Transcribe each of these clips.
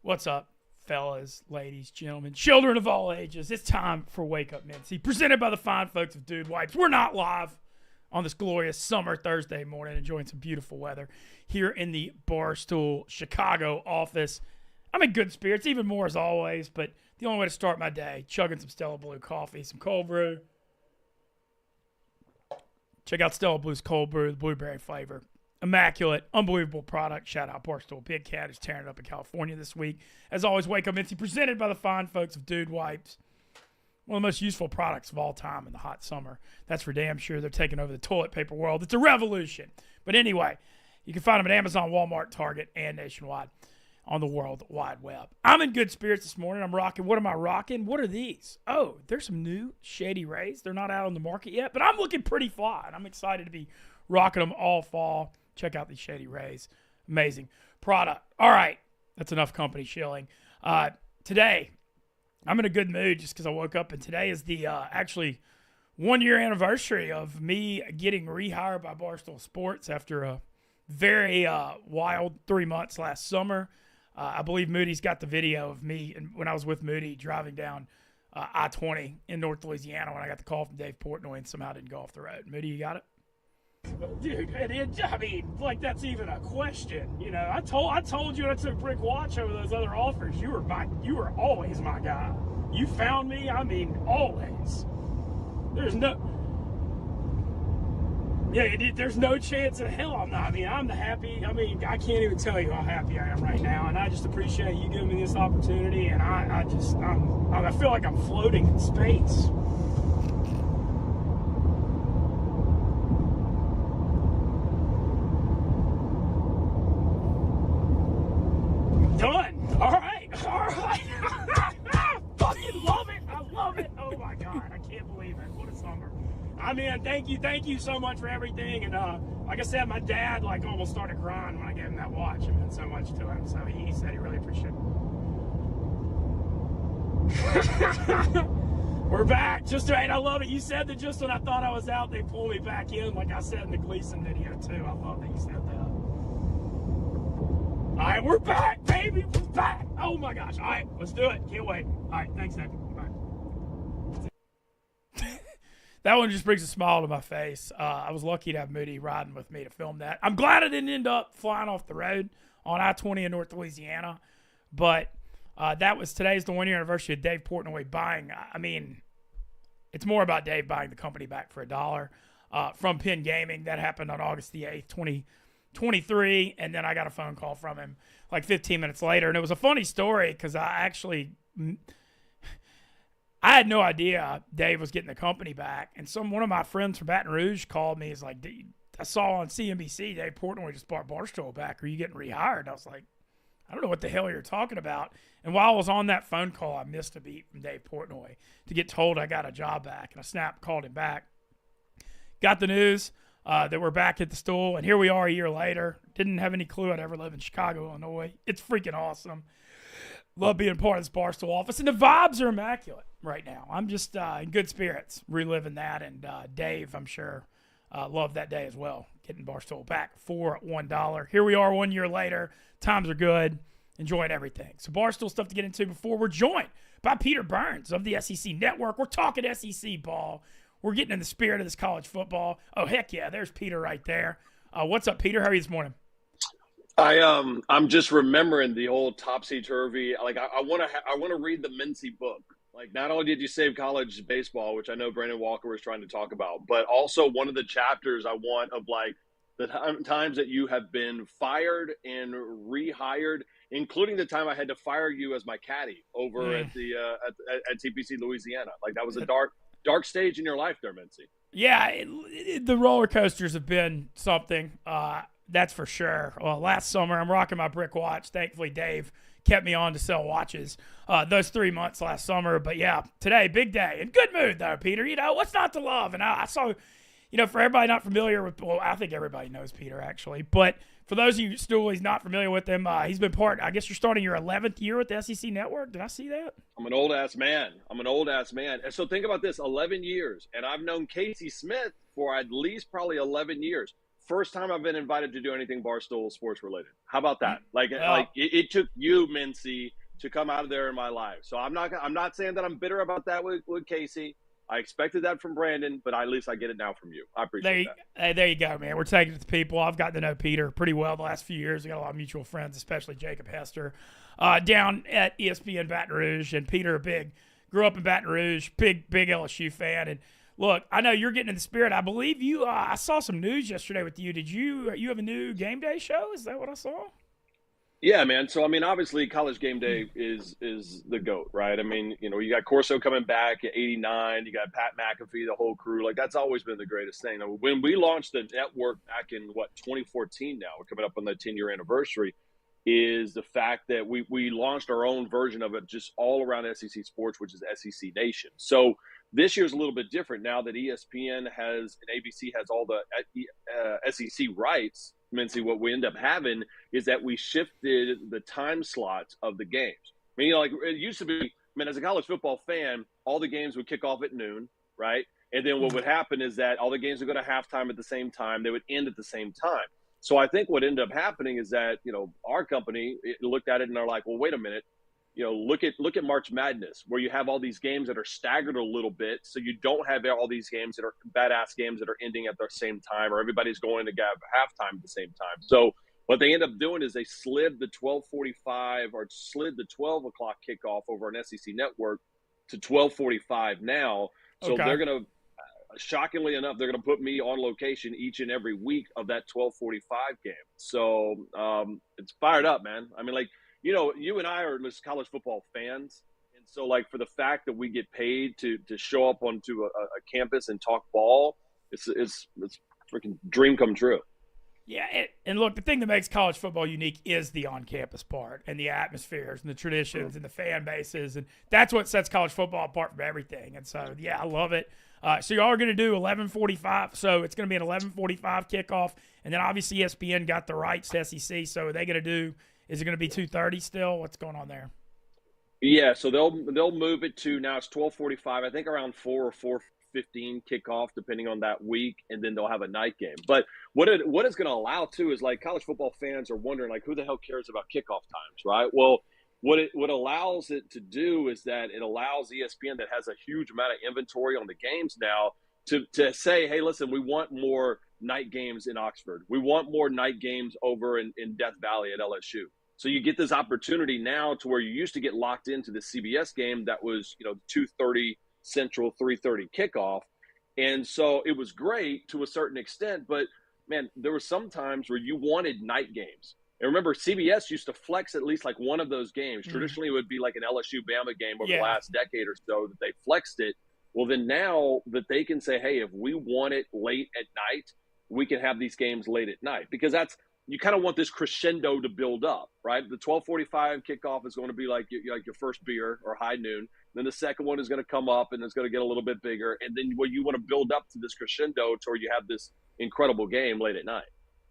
What's up, fellas, ladies, gentlemen, children of all ages? It's time for Wake Up Mintzy, presented by the fine folks of Dude Wipes. We're not live on this glorious summer Thursday morning, enjoying some beautiful weather here in the Barstool Chicago office. I'm in good spirits, even more as always, but the only way to start my day, chugging some Stella Blue coffee, some cold brew. Check out Stella Blue's cold brew, the blueberry flavor. Immaculate, unbelievable product. Shout out Barstool. Big Cat is tearing it up in California this week. As always, Wake Up Mintzy, presented by the fine folks of Dude Wipes. One of the most useful products of all time in the hot summer. That's for damn sure. They're taking over the toilet paper world. It's a revolution. But anyway, you can find them at Amazon, Walmart, Target, and nationwide on the World Wide Web. I'm in good spirits this morning. I'm rocking. What am I rocking? What are these? Oh, there's some new Shady Rays. They're not out on the market yet, but I'm looking pretty fly, and I'm excited to be rocking them all fall. Check out these Shady Rays. Amazing product. All right. That's enough company shilling. Today, I'm in a good mood just because I woke up, and today is the actually 1-year anniversary of me getting rehired by Barstool Sports after a very wild 3 months last summer. I believe Moody's got the video of me and when I was with Moody driving down I-20 in North Louisiana when I got the call from Dave Portnoy and somehow didn't go off the road. Moody, you got it? Dude, I mean, like that's even a question. You know, I told you when I took Brick Watch over those other offers, you were always my guy. You found me, I mean, always. There's no chance in hell I'm not. I mean, I'm I can't even tell you how happy I am right now, and I just appreciate you giving me this opportunity, and I feel like I'm floating in space. Done. All right. Fucking love it. I love it. Oh my God, I can't believe it. What a summer. I mean, thank you so much for everything. And like I said, my dad almost started crying when I gave him that watch. It meant so much to him. So he said he really appreciated it. We're back. Just right. I love it. You said that just when I thought I was out, they pulled me back in, like I said in the Gleason video too. I love that you said that. All right, we're back, baby. We're back. Oh, my gosh. All right, let's do it. Can't wait. All right, thanks, Nick. All right. That one just brings a smile to my face. I was lucky to have Moody riding with me to film that. I'm glad I didn't end up flying off the road on I-20 in North Louisiana. But today's the 1-year anniversary of Dave Portnoy buying. I mean, it's more about Dave buying the company back for $1 from Penn Gaming. That happened on August the 8th, 2023, and then I got a phone call from him like 15 minutes later, and it was a funny story because I had no idea Dave was getting the company back, and one of my friends from Baton Rouge called me. He's like, I saw on CNBC Dave Portnoy just bought Barstool back. Are you getting rehired? And I was like, I don't know what the hell you're talking about. And while I was on that phone call, I missed a beat from Dave Portnoy to get told I got a job back, and I called him back. Got the news that we're back at the stool, and here we are a year later. Didn't have any clue I'd ever live in Chicago, Illinois. It's freaking awesome. Love being part of this Barstool office, and the vibes are immaculate right now. I'm just in good spirits, reliving that, and Dave, I'm sure, loved that day as well, getting Barstool back for $1. Here we are 1 year later. Times are good. Enjoying everything. So Barstool stuff to get into before we're joined by Peter Burns of the SEC Network. We're talking SEC ball. We're getting in the spirit of this college football. Oh, heck yeah. There's Peter right there. What's up, Peter? How are you this morning? I'm just remembering the old topsy-turvy. Like, I want to read the Mintzy book. Like, not only did you save college baseball, which I know Brandon Walker was trying to talk about, but also one of the chapters I want of, like, the times that you have been fired and rehired, including the time I had to fire you as my caddy over at TPC Louisiana. Like, that was a dark stage in your life there, Mintzy. Yeah, the roller coasters have been something. That's for sure. Well, last summer, I'm rocking my Brick Watch. Thankfully, Dave kept me on to sell watches those 3 months last summer. But, yeah, today, big day. In good mood, though, Peter. You know, what's not to love? And I saw, you know, for everybody not familiar with – well, I think everybody knows Peter, actually. But for those of you still not familiar with him, he's been part – I guess you're starting your 11th year with the SEC Network. Did I see that? I'm an old-ass man. And so think about this, 11 years. And I've known Casey Smith for at least probably 11 years. first time I've been invited to do anything Barstool Sports related. How about that? Like Well, it took you, Mintzy, to come out of there in my life. So I'm not saying that I'm bitter about that with Casey. I expected that from Brandon, but at least I get it now from you. I appreciate that. there you go, man. We're taking it to people. I've gotten to know Peter pretty well the last few years. We got a lot of mutual friends, especially Jacob Hester, down at ESPN Baton Rouge. And Peter, grew up in Baton Rouge, big LSU fan. And look, I know you're getting in the spirit. I believe you. I saw some news yesterday with you. Did you have a new game day show? Is that what I saw? Yeah, man. So I mean, obviously, College Game Day is the GOAT, right? I mean, you got Corso coming back at 89. You got Pat McAfee, the whole crew. Like that's always been the greatest thing. I mean, when we launched the network back in 2014, now we're coming up on the 10-year anniversary. Is the fact that we launched our own version of it, just all around SEC sports, which is SEC Nation. So this year's a little bit different now that ESPN has and ABC has all the SEC rights. Mincy, what we end up having is that we shifted the time slots of the games. I mean, like it used to be, I mean, as a college football fan, all the games would kick off at noon, right? And then what would happen is that all the games would go to halftime at the same time. They would end at the same time. So I think what ended up happening is that, our company looked at it and they're like, well, wait a minute. Look at March Madness, where you have all these games that are staggered a little bit. So you don't have all these games that are badass games that are ending at the same time, or everybody's going to have halftime at the same time. So what they end up doing is they slid the 12:45 or slid the 12 o'clock kickoff over an SEC network to 12:45 now. So they're going to, shockingly enough, they're going to put me on location each and every week of that 12:45 game. So it's fired up, man. I mean, like, you and I are just college football fans. And so, like, for the fact that we get paid to show up onto a campus and talk ball, it's freaking dream come true. Yeah, and look, the thing that makes college football unique is the on-campus part and the atmospheres and the traditions and the fan bases. And that's what sets college football apart from everything. And so, yeah, I love it. So you all are going to do 11:45. So it's going to be an 11:45 kickoff. And then obviously ESPN got the rights to SEC. So are they going to do – is it going to be 2:30 still? What's going on there? Yeah, so they'll move it to now it's 12:45. I think around 4 or 4:15 kickoff, depending on that week, and then they'll have a night game. But what it's going to allow too is like college football fans are wondering like who the hell cares about kickoff times, right? Well, what allows it to do is that it allows ESPN that has a huge amount of inventory on the games now to say, hey, listen, we want more night games in Oxford. We want more night games over in Death Valley at LSU. So you get this opportunity now to where you used to get locked into the CBS game that was, 2:30 Central, 3:30 kickoff. And so it was great to a certain extent, but man, there were some times where you wanted night games. And remember, CBS used to flex at least like one of those games. Traditionally, it would be like an LSU Bama game over the last decade or so that they flexed it. Well, then now that they can say, hey, if we want it late at night, we can have these games late at night, because you kind of want this crescendo to build up, right? The 12:45 kickoff is going to be like your first beer or high noon. Then the second one is going to come up and it's going to get a little bit bigger. And then you want to build up to this crescendo to where you have this incredible game late at night.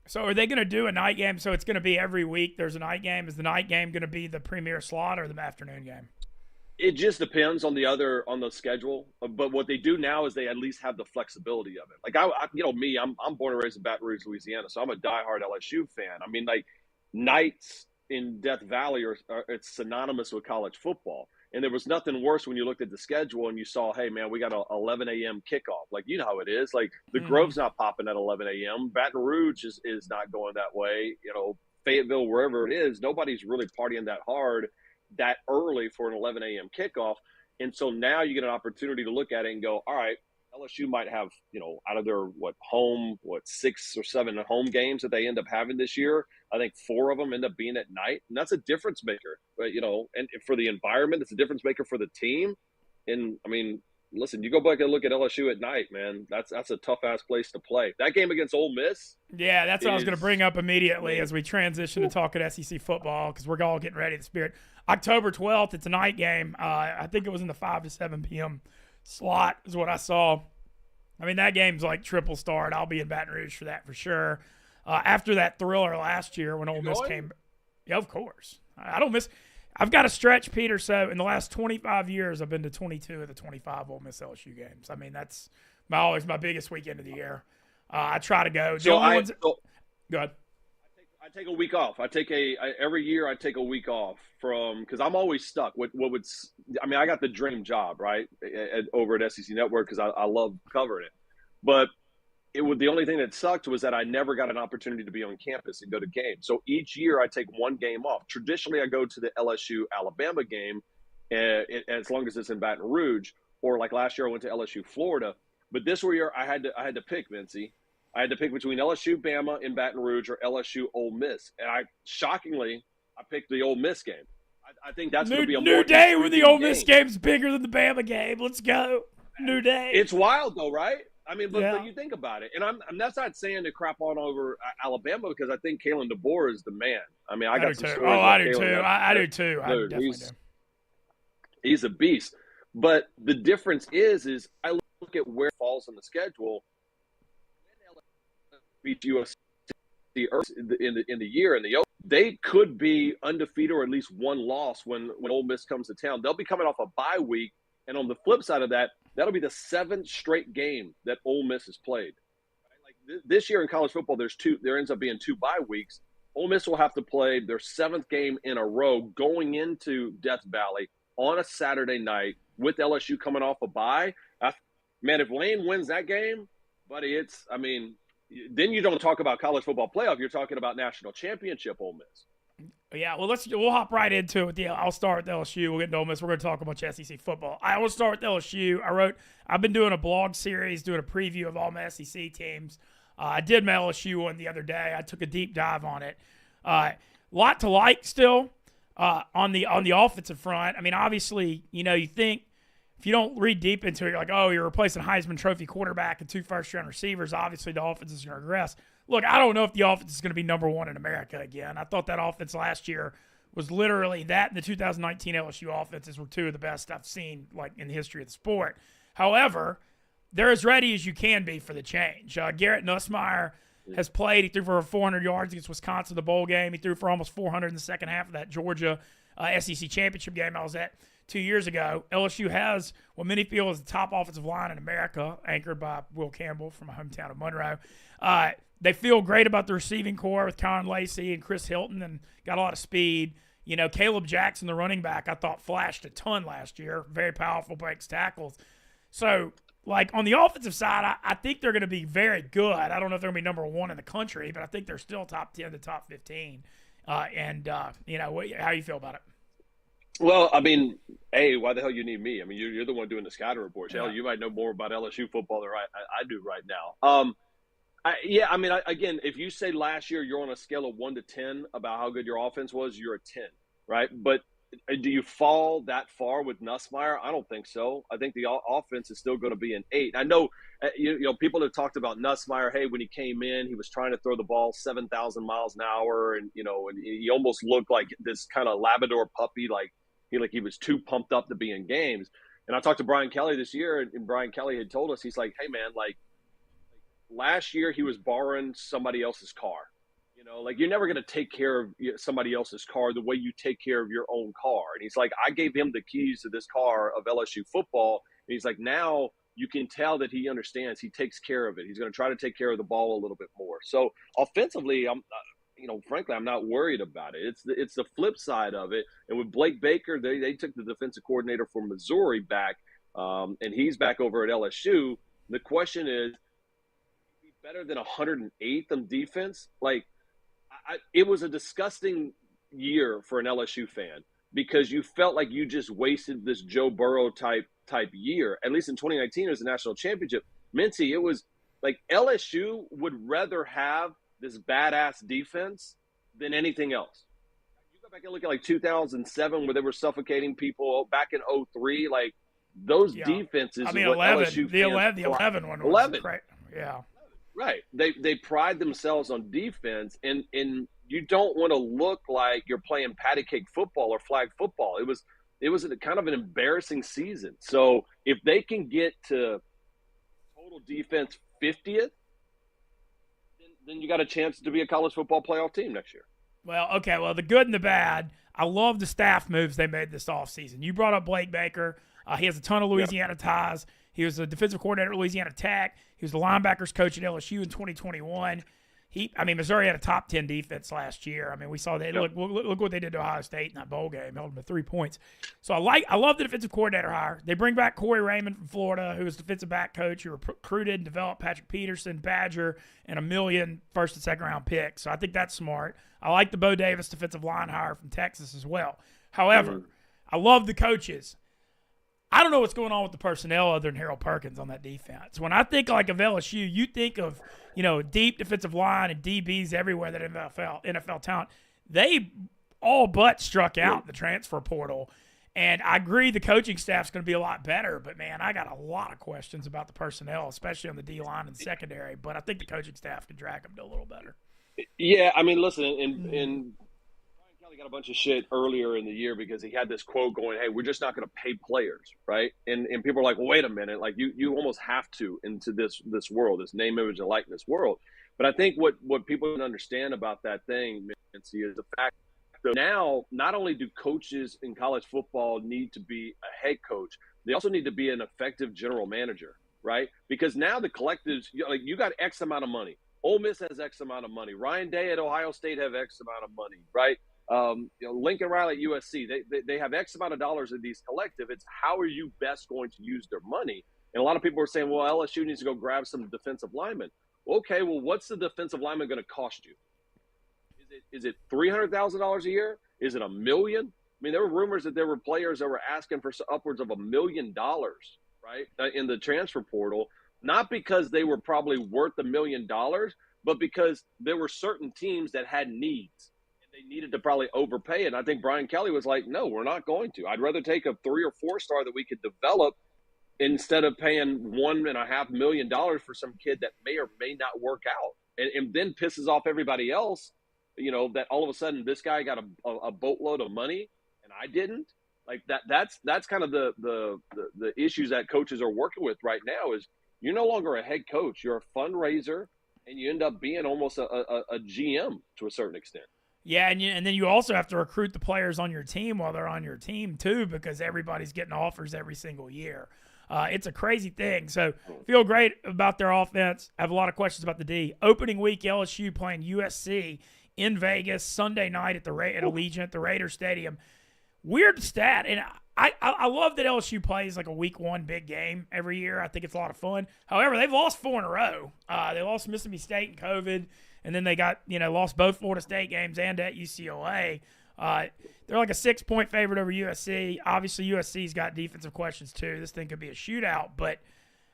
So are they going to do a night game? So it's going to be every week there's a night game. Is the night game going to be the premier slot or the afternoon game? It just depends on the schedule. But what they do now is they at least have the flexibility of it. Like I'm born and raised in Baton Rouge, Louisiana, so I'm a diehard LSU fan. I mean, like nights in Death Valley it's synonymous with college football. And there was nothing worse when you looked at the schedule and you saw, hey man, we got a 11 a.m. kickoff. Like you know how it is. Like the Grove's not popping at 11 a.m. Baton Rouge is not going that way. Fayetteville, wherever it is, nobody's really partying that hard that early for an 11 a.m. kickoff. And so now you get an opportunity to look at it and go, all right, LSU might have, out of their 6 or 7 home games that they end up having this year, I think 4 of them end up being at night. And that's a difference maker, but, and for the environment, it's a difference maker for the team. And I mean, listen, you go back and look at LSU at night, man, that's a tough ass place to play. That game against Ole Miss. Yeah, that's what I was going to bring up immediately as we transition to talking SEC football, because we're all getting ready to spirit. October 12th, it's a night game. I think it was in the 5 to 7 p.m. slot is what I saw. I mean, that game's like triple starred. I'll be in Baton Rouge for that for sure. After that thriller last year when Ole Miss came. Yeah, of course. I don't miss. I've got a stretch, Peter. So in the last 25 years, I've been to 22 of the 25 Ole Miss LSU games. I mean, that's always my biggest weekend of the year. I try to go. So Go ahead. I take a week off. Every year I take a week off because I'm always stuck. I got the dream job, right, over at SEC Network because I love covering it. But the only thing that sucked was that I never got an opportunity to be on campus and go to games. So each year I take one game off. Traditionally, I go to the LSU Alabama game, as long as it's in Baton Rouge, or like last year I went to LSU Florida. But this year I had to pick, Mintzy. I had to pick between LSU Bama in Baton Rouge or LSU Ole Miss, and I picked the Ole Miss game. I think that's going to be a new more day when the Ole Miss game's bigger than the Bama game. Let's go, new day. It's wild though, right? I mean, but you think about it, and that's not saying to crap on over Alabama because I think Kalen DeBoer is the man. I mean, I got some stories. I do too. I do too. I definitely do. He's a beast. But the difference is I look at where it falls on the schedule. Beat USC in the year they could be undefeated or at least one loss when Ole Miss comes to town. They'll be coming off a bye week, and on the flip side of that, that'll be the 7th straight game that Ole Miss has played. Like this year in college football, there ends up being 2 bye weeks. Ole Miss will have to play their 7th game in a row going into Death Valley on a Saturday night with LSU coming off a bye. Man, if Lane wins that game, buddy, then you don't talk about college football playoff. You're talking about national championship Ole Miss. Yeah, well, we'll hop right into it. I'll start with LSU. We'll get into Ole Miss. We're going to talk about SEC football. I will start with LSU. I've been doing a blog series, doing a preview of all my SEC teams. I did my LSU one the other day. I took a deep dive on it. Lot to like still on the offensive front. I mean, obviously, you think if you don't read deep into it, you're like, oh, you're replacing Heisman Trophy quarterback and 2 first-round receivers. Obviously, the offense is going to regress. Look, I don't know if the offense is going to be number 1 in America again. I thought that offense last year was literally that, and the 2019 LSU offenses were 2 of the best I've seen in the history of the sport. However, they're as ready as you can be for the change. Garrett Nussmeier has played. He threw for over 400 yards against Wisconsin, the bowl game. He threw for almost 400 in the second half of that Georgia SEC championship game I was at 2 years ago. LSU has what many feel is the top offensive line in America, anchored by Will Campbell from my hometown of Monroe. They feel great about the receiving core with Con Lacey and Chris Hilton and got a lot of speed. Caleb Jackson, the running back, I thought flashed a ton last year. Very powerful, breaks tackles. So, on the offensive side, I think they're going to be very good. I don't know if they're going to be number 1 in the country, but I think they're still top 10 to top 15. How do you feel about it? Well, I mean, why the hell you need me? I mean, you're the one doing the scouting reports. Hell, you might know more about LSU football than I do right now. Again, if you say last year you're on a scale of 1 to 10 about how good your offense was, you're a 10, right? But do you fall that far with Nussmeier? I don't think so. I think the offense is still going to be an 8. I know, people have talked about Nussmeier. Hey, when he came in, he was trying to throw the ball 7,000 miles an hour, and and he almost looked like this kind of Labrador puppy, like he was too pumped up to be in games. And I talked to Brian Kelly this year, and Brian Kelly had told us, he's like, hey man, last year he was borrowing somebody else's car. You're never going to take care of somebody else's car the way you take care of your own car. And he's like, I gave him the keys to this car of LSU football. And he's like, now you can tell that he understands. He takes care of it. He's going to try to take care of the ball a little bit more. So offensively, frankly, I'm not worried about it. It's the flip side of it. And with Blake Baker, they took the defensive coordinator from Missouri back, and he's back over at LSU. The question is, better than 108th on defense? It was a disgusting year for an LSU fan because you felt like you just wasted this Joe Burrow type year. At least in 2019, it was a national championship. Mintzy, it was like LSU would rather have this badass defense than anything else. You go back and look at 2007 where they were suffocating people, back in 2003, those defenses. I mean, 11, the 11 one was 11. Great. Yeah. Right. They pride themselves on defense, and you don't want to look like you're playing patty cake football or flag football. It was a kind of an embarrassing season. So if they can get to total defense 50th, then you got a chance to be a college football playoff team next year. Well, okay. Well, the good and the bad. I love the staff moves they made this offseason. You brought up Blake Baker. He has a ton of Louisiana ties. He was the defensive coordinator at Louisiana Tech. He was the linebackers coach at LSU in 2021. Missouri had a top 10 defense last year. I mean, we saw that. Yep. Look what they did to Ohio State in that bowl game. Held them to 3 points. So I love the defensive coordinator hire. They bring back Corey Raymond from Florida, who was defensive back coach, who recruited and developed Patrick Peterson, Badger, and 1 million first and second round picks. So I think that's smart. I like the Bo Davis defensive line hire from Texas as well. However, I love the coaches. I don't know what's going on with the personnel other than Harold Perkins on that defense. When I think like of LSU, you think of, deep defensive line and DBs everywhere that NFL talent. They all but struck out the transfer portal. And I agree the coaching staff's going to be a lot better, but, man, I got a lot of questions about the personnel, especially on the D-line and secondary. But I think the coaching staff can drag them to a little better. Yeah, I mean, listen, Brian Kelly got a bunch of shit earlier in the year because he had this quote going, hey, we're just not going to pay players, right? And people are like, well, wait a minute, like you almost have to into this world, this name, image, and likeness world. But I think what people don't understand about that thing, Mintzy, is the fact that now not only do coaches in college football need to be a head coach, they also need to be an effective general manager, right? Because now the collectives, you got X amount of money. Ole Miss has X amount of money. Ryan Day at Ohio State have X amount of money, right? Lincoln Riley at USC, they have X amount of dollars in these collective. It's how are you best going to use their money? And a lot of people are saying, well, LSU needs to go grab some defensive linemen. Okay, well, what's the defensive lineman going to cost you? Is it $300,000 a year? Is it $1 million? I mean, there were rumors that there were players that were asking for upwards of $1 million, right, in the transfer portal. Not because they were probably worth $1 million, but because there were certain teams that had needs and they needed to probably overpay it. And I think Brian Kelly was like, no, we're not going to. I'd rather take a 3 or 4 star that we could develop instead of paying $1.5 million for some kid that may or may not work out and then pisses off everybody else, that all of a sudden this guy got a boatload of money and I didn't. Like that's kind of the issues that coaches are working with right now is, you're no longer a head coach. You're a fundraiser, and you end up being almost a GM to a certain extent. Yeah, and then you also have to recruit the players on your team while they're on your team, too, because everybody's getting offers every single year. It's a crazy thing. So feel great about their offense. I have a lot of questions about the D. Opening week, LSU playing USC in Vegas Sunday night at Allegiant, the Raider Stadium. Weird stat, and I love that LSU plays like a week 1 big game every year. I think it's a lot of fun. However, they've lost 4 in a row. They lost Mississippi State in COVID, and then they got lost both Florida State games and at UCLA. They're like a 6-point favorite over USC. Obviously, USC's got defensive questions too. This thing could be a shootout, but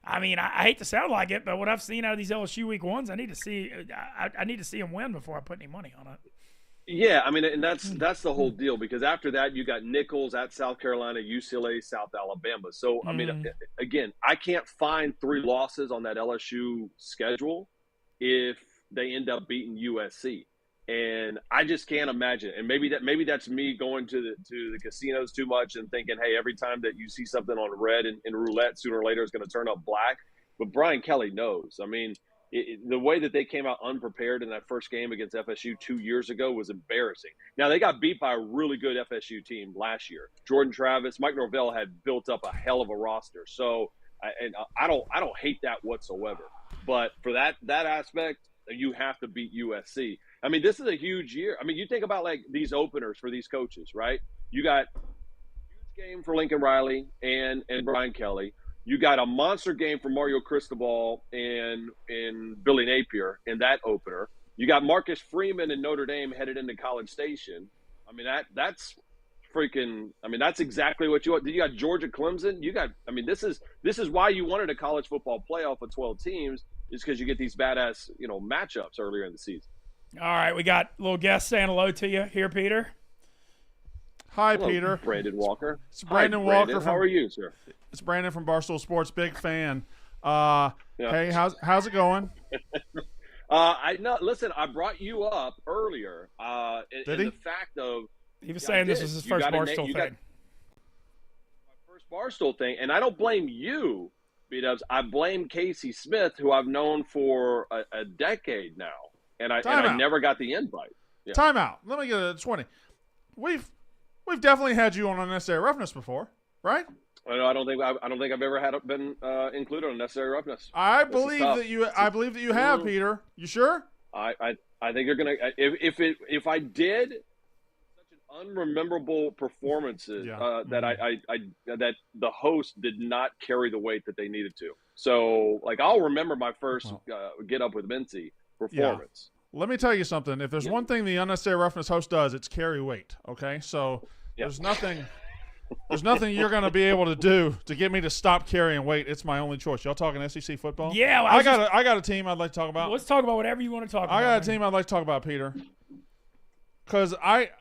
I mean, I hate to sound like it, but what I've seen out of these LSU week 1s, I need to see them win before I put any money on it. Yeah, I mean, and that's the whole deal because after that you got Nichols at South Carolina, UCLA, South Alabama. So, I mean, again, I can't find 3 losses on that LSU schedule if they end up beating USC. And I just can't imagine. And maybe that's me going to the casinos too much and thinking, hey, every time that you see something on red in roulette, sooner or later it's going to turn up black. But Brian Kelly knows. I mean, the way that they came out unprepared in that first game against FSU 2 years ago was embarrassing. Now, they got beat by a really good FSU team last year. Jordan Travis, Mike Norvell had built up a hell of a roster. So I don't hate that whatsoever. But for that aspect, you have to beat USC. I mean, this is a huge year. I mean, you think about like these openers for these coaches, right? You got a huge game for Lincoln Riley and Brian Kelly. You got a monster game for Mario Cristobal and Billy Napier in that opener. You got Marcus Freeman and Notre Dame headed into College Station. I mean, that's freaking. I mean, that's exactly what you want. You got Georgia, Clemson. You got. I mean, this is why you wanted a college football playoff of 12 teams, is because you get these badass matchups earlier in the season. All right, we got a little guest saying hello to you here, Peter. Hi, Hello, Peter. Brandon Walker. It's Brandon Walker. How are you, sir? It's Brandon from Barstool Sports. Big fan. Hey, how's it going? Listen, I brought you up earlier. Did he? The fact of he was saying this was his first Barstool thing. My first Barstool thing, and I don't blame you, B-Dubs. I blame Casey Smith, who I've known for a decade now, and I never got the invite. Yeah. Time out. Let me get a 20. We've definitely had you on Unnecessary Roughness before, right? I don't think I've ever been included on necessary roughness. I believe that you have, Peter. You sure? I think you're gonna if I did such an unrememberable performances that the host did not carry the weight that they needed to. So like I'll remember my first Get Up with Mintzy performance. Let me tell you something. If there's one thing the unnecessary roughness host does, it's carry weight. Okay, so there's nothing you're going to be able to do to get me to stop carrying weight. It's my only choice. Y'all talking SEC football? Yeah, well, I got a team I'd like to talk about. Let's talk about whatever you want to talk about. I got a team I'd like to talk about, Peter. Because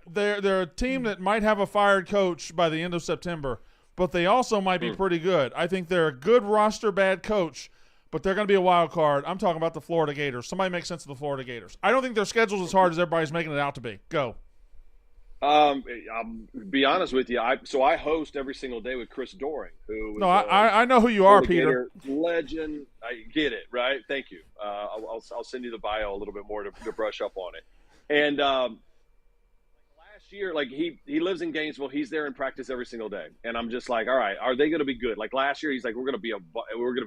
they're a team that might have a fired coach by the end of September, but they also might be pretty good. I think they're a good roster, bad coach, but they're going to be a wild card. I'm talking about the Florida Gators. Somebody make sense of the Florida Gators. I don't think their schedule's as hard as everybody's making it out to be. Go. I'll be honest with you. I host every single day with Chris Doring, who is I know who you are, Peter. Legend. I get it, right? Thank you. I'll send you the bio a little bit more to brush up on it. And last year, like he lives in Gainesville. He's there in practice every single day, and I'm just like, all right, are they going to be good? Like last year, he's like, we're going to be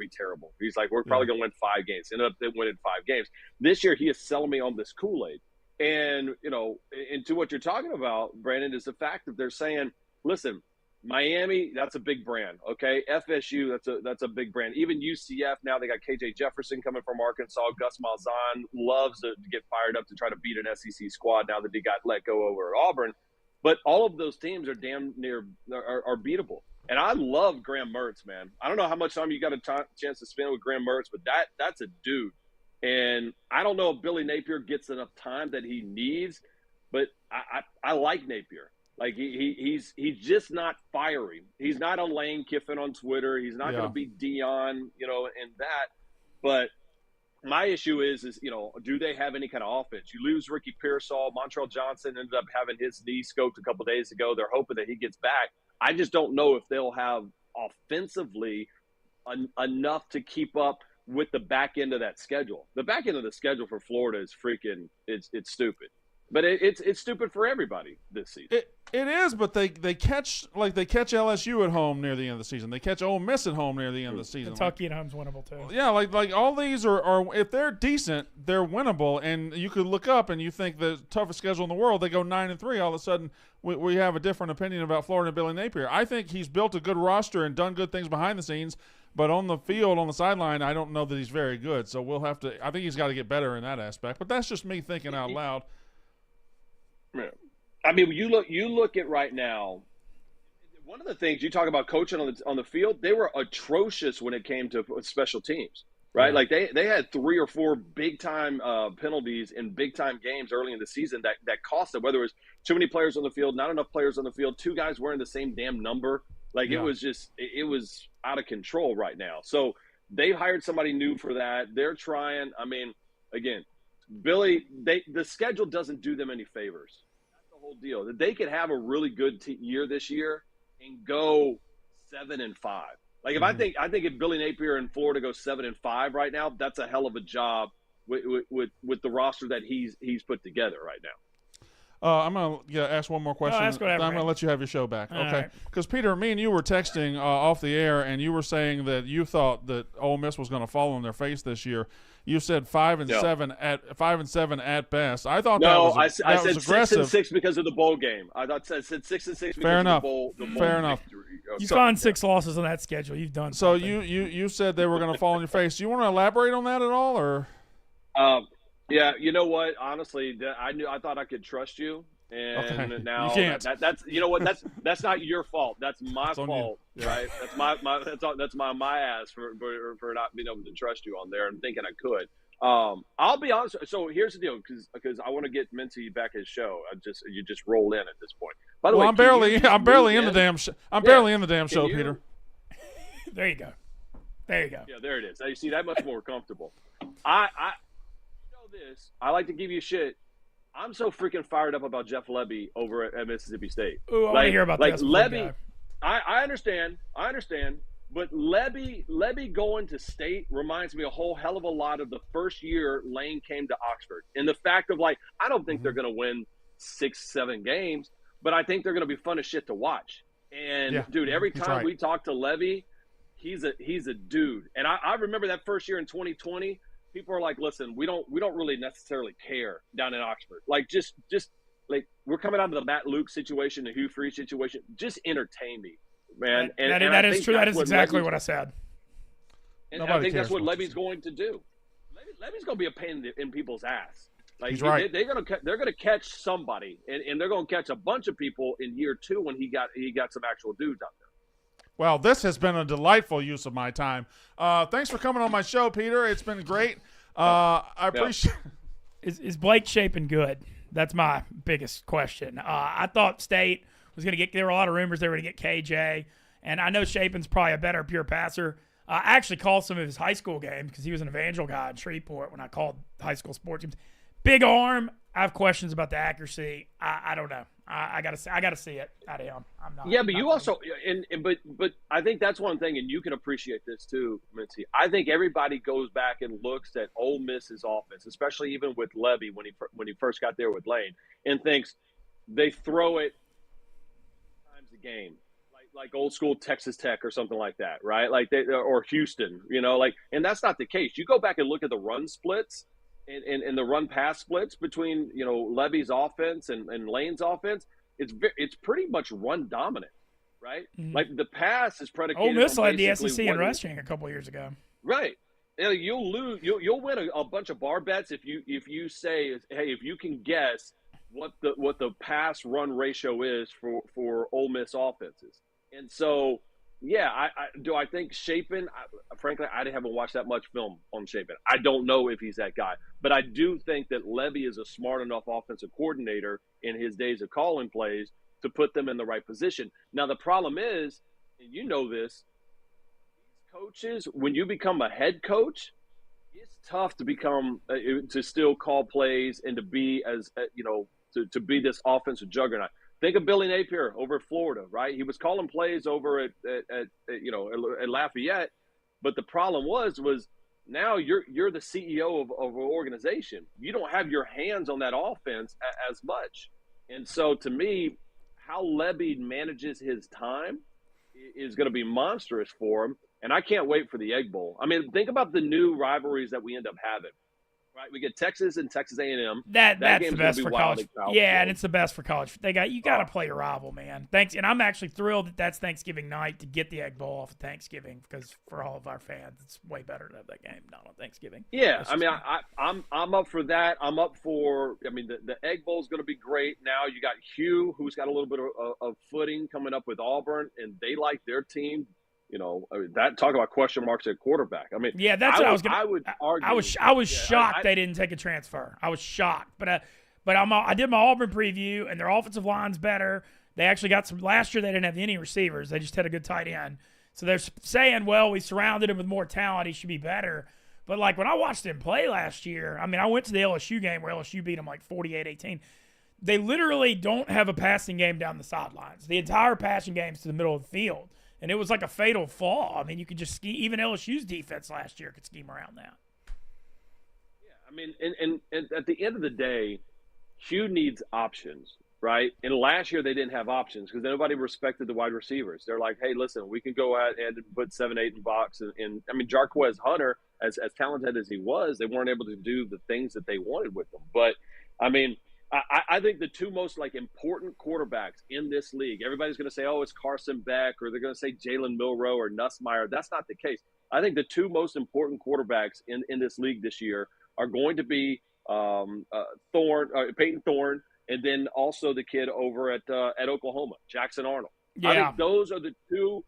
terrible. He's like, we're probably going to win 5 games. Ended up winning 5 games. This year, he is selling me on this Kool-Aid. And, and to what you're talking about, Brandon, is the fact that they're saying, listen, Miami, that's a big brand, okay? FSU, that's a big brand. Even UCF, now they got KJ Jefferson coming from Arkansas. Gus Malzahn loves to get fired up to try to beat an SEC squad now that he got let go over Auburn. But all of those teams are damn near are beatable. And I love Graham Mertz, man. I don't know how much time you got a chance to spend with Graham Mertz, but that's a dude. And I don't know if Billy Napier gets enough time that he needs, but I like Napier. Like he's just not fiery. He's not on Lane Kiffin on Twitter. He's not going to be Dion, and that. But my issue is do they have any kind of offense? You lose Ricky Pearsall. Montrell Johnson ended up having his knee scoped a couple days ago. They're hoping that he gets back. I just don't know if they'll have offensively enough to keep up with the back end of that schedule. The back end of the schedule for Florida is freaking it's stupid. But it's stupid for everybody this season. It is, but they catch LSU at home near the end of the season. They catch Ole Miss at home near the end of the season. Kentucky at home's winnable too. Yeah, like all these are if they're decent, they're winnable. And you could look up and you think the toughest schedule in the world, they go 9-3. All of a sudden, we have a different opinion about Florida and Billy Napier. I think he's built a good roster and done good things behind the scenes. But on the field, on the sideline, I don't know that he's very good. So we'll have to – I think he's got to get better in that aspect. But that's just me thinking out loud. Yeah. I mean, you look at right now, one of the things you talk about coaching on the field, they were atrocious when it came to special teams, right? Yeah. Like they had 3 or 4 big-time penalties in big-time games early in the season that cost them, whether it was too many players on the field, not enough players on the field, 2 guys wearing the same damn number. Like it was out of control right now. So they hired somebody new for that. They're trying. I mean, again, Billy, the schedule doesn't do them any favors. That's the whole deal. That they could have a really good year this year and go 7-5. Like if I think if Billy Napier in Florida goes 7-5 right now, that's a hell of a job with the roster that he's put together right now. I'm going to ask one more question. Ask whatever, I'm going to let you have your show back. Okay. Because, Peter, me and you were texting off the air, and you were saying that you thought that Ole Miss was going to fall on their face this year. You said 5-7 at best. I thought that was aggressive. 6-6 because of the bowl game. I said 6-6 because Fair enough. of the bowl Fair enough. You found 6 losses on that schedule. You've done so. Something. You said they were going to fall on your face. Do you want to elaborate on that at all, or? Yeah, you know what? Honestly, I thought I could trust you. And now you can't. That's you know what, that's not your fault. That's my fault, right? That's my ass for not being able to trust you on there and thinking I could. I'll be honest. So here's the deal, because I want to get Mintzy back his show. You just roll in at this point. By the way, I'm barely in the damn show, Peter. There you go. Yeah, there it is. Now you see that much more comfortable. I this. I like to give you shit. I'm so freaking fired up about Jeff Lebby over at Mississippi State. Ooh, I want to hear about this. Lebby, I understand, but Lebby going to State reminds me a whole hell of a lot of the first year Lane came to Oxford. And the fact of I don't think they're going to win 6-7 games, but I think they're going to be fun as shit to watch. And dude, every time we talk to Levy, he's a dude. And I remember that first year in 2020, people are like, listen, we don't really necessarily care down in Oxford. Like just like we're coming out of the Matt Luke situation, the Hugh Freeze situation. Just entertain me, man. That is true. That is exactly what I said. And I think that's what Levy's going to do. Levy's going to be a pain in people's ass. Like he's right. They're gonna catch somebody, and they're gonna catch a bunch of people in year 2 when he got some actual dudes out there. Well, this has been a delightful use of my time. Thanks for coming on my show, Peter. It's been great. I appreciate. Is Blake Shapen good? That's my biggest question. I thought State was going to get. There were a lot of rumors they were going to get KJ, and I know Shapen's probably a better pure passer. I actually called some of his high school games because he was an evangel guy in Shreveport when I called high school sports games. Big arm. I have questions about the accuracy. I don't know. I gotta see it out of him. I'm not. Yeah, but you also but I think that's one thing, and you can appreciate this too, Mintzy. I think everybody goes back and looks at Ole Miss's offense, especially even with Levy when he first got there with Lane, and thinks they throw it times a game, like old school Texas Tech or something like that, right? Like or Houston, and that's not the case. You go back and look at the run splits. And the run pass splits between Levy's offense and Lane's offense, it's pretty much run dominant, right? Mm-hmm. Like the pass is predicated. Ole Miss led the SEC in rushing a couple years ago, right? You'll win a bunch of bar bets if you say, hey, if you can guess what the pass run ratio is for Ole Miss offenses, and so. Yeah, I think Shapen, frankly, I haven't watched that much film on Shapen. I don't know if he's that guy. But I do think that Levy is a smart enough offensive coordinator in his days of calling plays to put them in the right position. Now, the problem is, and you know this, these coaches, when you become a head coach, it's tough to become to still call plays and to be to be this offensive juggernaut. Think of Billy Napier over at Florida, right? He was calling plays over at Lafayette, but the problem was now you're the CEO of an organization. You don't have your hands on that offense as much, and so to me, how Levy manages his time is going to be monstrous for him. And I can't wait for the Egg Bowl. I mean, think about the new rivalries that we end up having. Right, we get Texas and Texas A&M. That's the best for college. Yeah, and it's the best for college. You got to play your rival, man. Thanks, and I'm actually thrilled that that's Thanksgiving night to get the Egg Bowl off of Thanksgiving because for all of our fans, it's way better to have that game not on Thanksgiving. Yeah, I mean, I'm up for that. I'm up for. I mean, the Egg Bowl is going to be great. Now you got Hugh, who's got a little bit of footing coming up with Auburn, and they like their team. That talk about question marks at quarterback. I mean, yeah, that's what I was going to. I would argue. I was shocked they didn't take a transfer. I was shocked, but I did my Auburn preview, and their offensive line's better. They actually got some. Last year they didn't have any receivers. They just had a good tight end. So they're saying, well, we surrounded him with more talent. He should be better. But like when I watched him play last year, I mean, I went to the LSU game where LSU beat them like 48-18. They literally don't have a passing game down the sidelines. The entire passing game's to the middle of the field. And it was like a fatal flaw. I mean, you could just scheme. Even LSU's defense last year could scheme around that. Yeah, I mean, and at the end of the day, Hugh needs options, right? And last year they didn't have options because nobody respected the wide receivers. They're like, hey, listen, we can go ahead and put 7-8 in the box. And I mean, Jarquez Hunter, as talented as he was, they weren't able to do the things that they wanted with him. But, I mean, I think the two most important quarterbacks in this league, everybody's going to say, oh, it's Carson Beck, or they're going to say Jalen Milroe or Nussmeier. That's not the case. I think the two most important quarterbacks in this league this year are going to be Peyton Thorne, and then also the kid over at Oklahoma, Jackson Arnold. Yeah. I think those are the two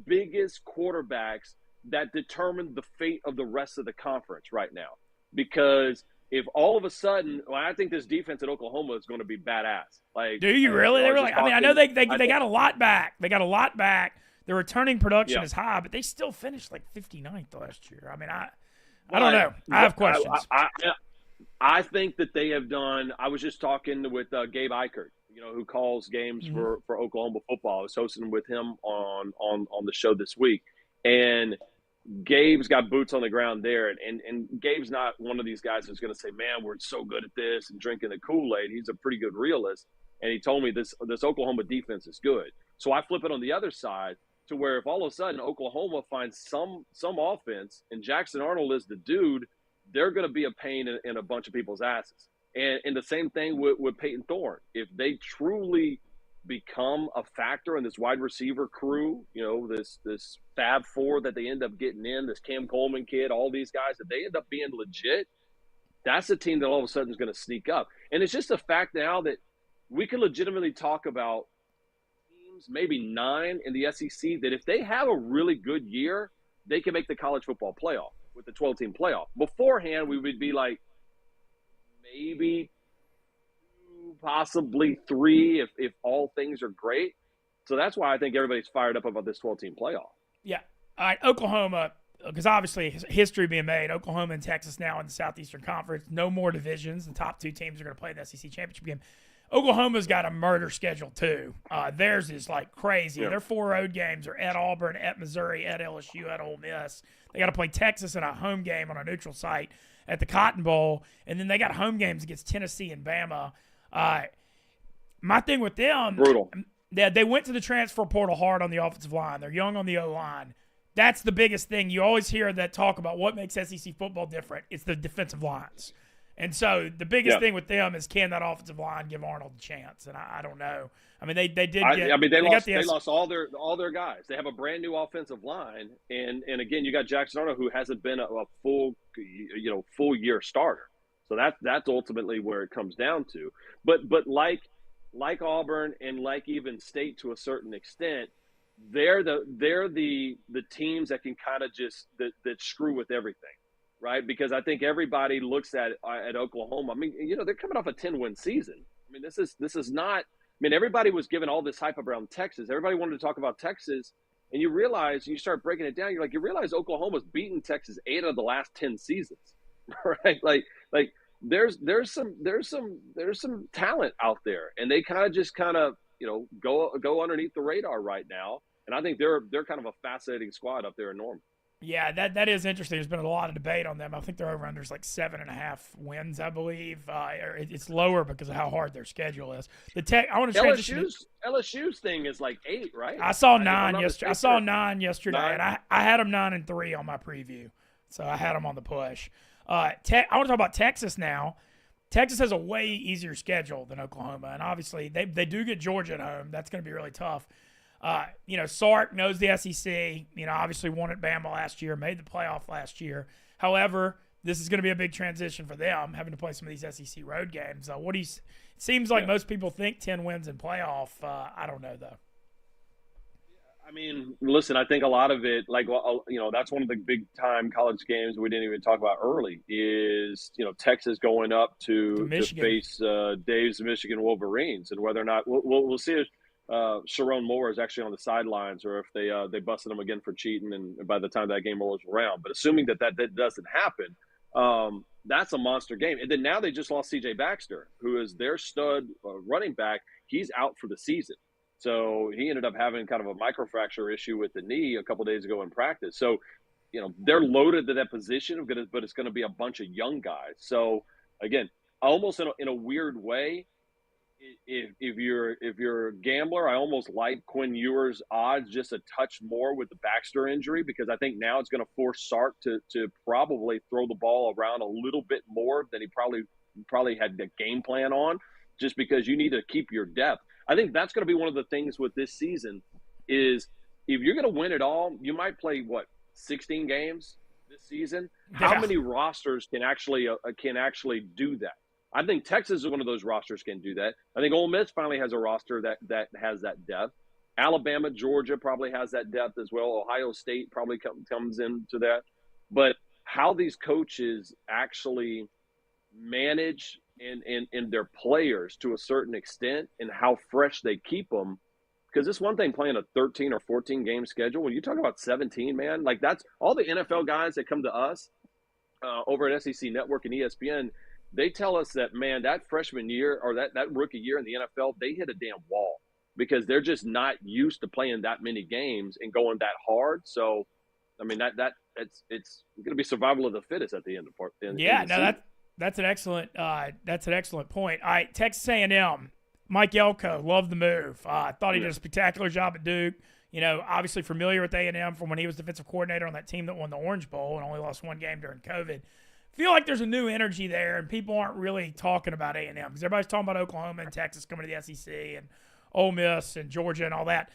biggest quarterbacks that determine the fate of the rest of the conference right now, because – if all of a sudden, I think this defense at Oklahoma is going to be badass. Like, do you really? They were like, I mean, I know they got a lot back. They got a lot back. Their returning production is high, but they still finished like 59th last year. I mean, I don't know. I have questions. I think that they have done. I was just talking with Gabe Eichert, who calls games for Oklahoma football. I was hosting with him on the show this week, and Gabe's got boots on the ground there, and Gabe's not one of these guys who's going to say, man, we're so good at this and drinking the Kool-Aid. He's a pretty good realist, and he told me this Oklahoma defense is good. So I flip it on the other side to where if all of a sudden Oklahoma finds some offense and Jackson Arnold is the dude, they're going to be a pain in a bunch of people's asses. And the same thing with Peyton Thorne. If they truly become a factor in this wide receiver crew, this Fab Four that they end up getting in, this Cam Coleman kid, all these guys, if they end up being legit, that's a team that all of a sudden is going to sneak up. And it's just a fact now that we can legitimately talk about teams, maybe 9 in the SEC, that if they have a really good year, they can make the college football playoff with the 12-team playoff. Beforehand, we would be like maybe 2, possibly 3 if all things are great. So that's why I think everybody's fired up about this 12-team playoff. Yeah. All right, Oklahoma, because obviously history being made, Oklahoma and Texas now in the Southeastern Conference, no more divisions. The top 2 teams are going to play the SEC championship game. Oklahoma's got a murder schedule too. Theirs is like crazy. Yeah. Their 4 road games are at Auburn, at Missouri, at LSU, at Ole Miss. They got to play Texas in a home game on a neutral site at the Cotton Bowl, and then they got home games against Tennessee and Bama. My thing with them, brutal. They went to the transfer portal hard on the offensive line. They're young on the O-line. That's the biggest thing. You always hear that talk about what makes SEC football different. It's the defensive lines. And so the biggest thing with them is, can that offensive line give Arnold a chance? And I don't know. I mean, they lost all their guys. They have a brand new offensive line, and again, you got Jackson Arnold, who hasn't been a full year starter. So that's ultimately where it comes down to. But like Auburn and like even State to a certain extent, they're the teams that can kind of just that screw with everything. Right, because I think everybody looks at Oklahoma. I mean, they're coming off a 10-win season. I mean, this is not. I mean, everybody was given all this hype around Texas. Everybody wanted to talk about Texas, and you start breaking it down. You realize Oklahoma's beaten Texas 8 of the last 10 seasons, right? Like there's some talent out there, and they kind of go underneath the radar right now. And I think they're kind of a fascinating squad up there in Norman. Yeah, that is interesting. There's been a lot of debate on them. I think their over-under is like 7.5 wins, I believe. It's lower because of how hard their schedule is. I want to transition. LSU's thing is like 8, right? I saw 9 yesterday. I saw 9 yesterday, 9. and I had them 9-3 on my preview, so I had them on the push. I want to talk about Texas now. Texas has a way easier schedule than Oklahoma, and obviously they do get Georgia at home. That's going to be really tough. Sark knows the SEC, obviously won at Bama last year, made the playoff last year. However, this is going to be a big transition for them, having to play some of these SEC road games. It seems like most people think 10 wins in playoff. I don't know, though. I mean, listen, I think a lot of it, that's one of the big-time college games we didn't even talk about early is, Texas going up to face Dave's Michigan Wolverines, and whether or not we'll see if Sharon Moore is actually on the sidelines, or if they busted him again for cheating, and by the time that game rolls around. But assuming that doesn't happen, that's a monster game. And then now they just lost C.J. Baxter, who is their stud running back. He's out for the season. So he ended up having kind of a microfracture issue with the knee a couple days ago in practice. So, they're loaded to that position, but it's going to be a bunch of young guys. So, again, almost in a weird way, if you're a gambler, I almost like Quinn Ewers' odds just a touch more with the Baxter injury, because I think now it's going to force Sark to probably throw the ball around a little bit more than he probably had the game plan on, just because you need to keep your depth. I think that's going to be one of the things with this season is if you're going to win it all, you might play 16 games this season. Yeah. How many rosters can actually do that? I think Texas is one of those rosters can do that. I think Ole Miss finally has a roster that has that depth. Alabama, Georgia probably has that depth as well. Ohio State probably comes into that. But how these coaches actually manage and their players to a certain extent, and how fresh they keep them, because it's one thing playing a 13 or 14 game schedule. When you talk about 17, man, like that's all the NFL guys that come to us over at SEC Network and ESPN. They tell us that, man, that freshman year or that rookie year in the NFL, they hit a damn wall because they're just not used to playing that many games and going that hard. So, I mean, it's going to be survival of the fittest at the end of the season. That's an excellent point. All right, Texas A&M, Mike Elko, love the move. I thought he did a spectacular job at Duke. You know, obviously familiar with A&M from when he was defensive coordinator on that team that won the Orange Bowl and only lost one game during COVID. Feel like there's a new energy there, and people aren't really talking about A&M because everybody's talking about Oklahoma and Texas coming to the SEC and Ole Miss and Georgia and all that.